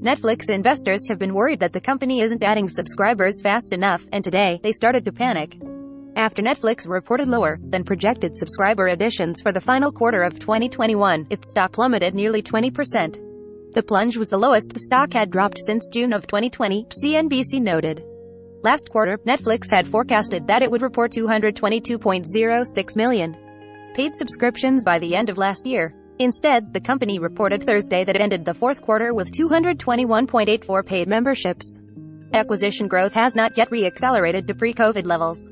Netflix investors have been worried that the company isn't adding subscribers fast enough, and today, they started to panic. After Netflix reported lower than projected subscriber additions for the final quarter of 2021, its stock plummeted nearly 20%. The plunge was the lowest the stock had dropped since June of 2020, CNBC noted. Last quarter, Netflix had forecasted that it would report 222.06 million paid subscriptions by the end of last year. Instead, the company reported Thursday that it ended the fourth quarter with 221.84 paid memberships. Acquisition growth has not yet re-accelerated to pre-COVID levels.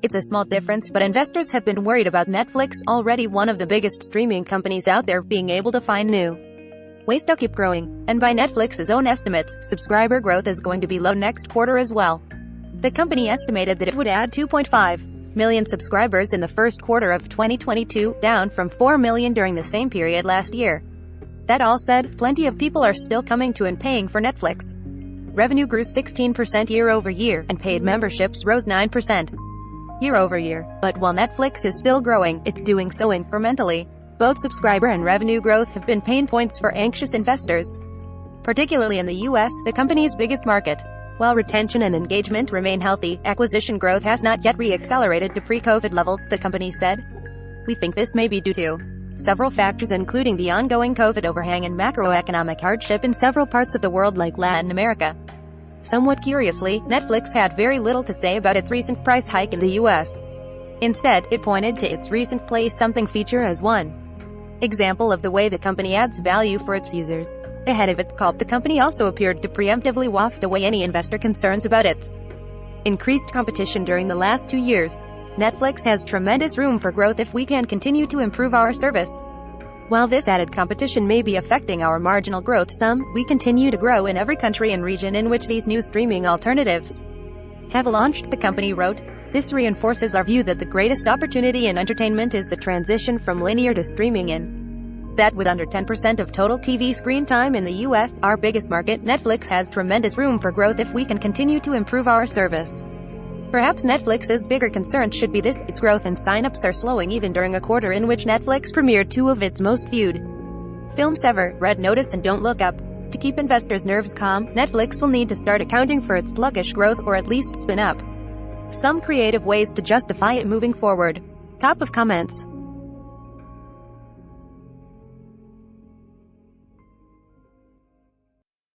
It's a small difference, but investors have been worried about Netflix, already one of the biggest streaming companies out there, being able to find new ways to keep growing. And by Netflix's own estimates, subscriber growth is going to be low next quarter as well. The company estimated that it would add 2.5 million subscribers in the first quarter of 2022, down from 4 million during the same period last year. That all said, plenty of people are still coming to and paying for Netflix. Revenue grew 16% year-over-year, and paid memberships rose 9% year-over-year. But while Netflix is still growing, it's doing so incrementally. Both subscriber and revenue growth have been pain points for anxious investors, particularly in the US, the company's biggest market. While retention and engagement remain healthy, acquisition growth has not yet re-accelerated to pre-COVID levels, the company said. We think this may be due to several factors, including the ongoing COVID overhang and macroeconomic hardship in several parts of the world like Latin America. Somewhat curiously, Netflix had very little to say about its recent price hike in the US. Instead, it pointed to its recent Play Something feature as one example of the way the company adds value for its users. Ahead of its call, the company also appeared to preemptively waft away any investor concerns about its increased competition during the last 2 years. Netflix has tremendous room for growth if we can continue to improve our service. While this added competition may be affecting our marginal growth some, we continue to grow in every country and region in which these new streaming alternatives have launched, the company wrote. This reinforces our view that the greatest opportunity in entertainment is the transition from linear to streaming, and that with under 10% of total TV screen time in the US, our biggest market, Netflix has tremendous room for growth if we can continue to improve our service. Perhaps Netflix's bigger concern should be this: its growth and sign-ups are slowing even during a quarter in which Netflix premiered 2 of its most viewed films ever, Red Notice and Don't Look Up. To keep investors' nerves calm, Netflix will need to start accounting for its sluggish growth, or at least spin up some creative ways to justify it moving forward. Top of comments.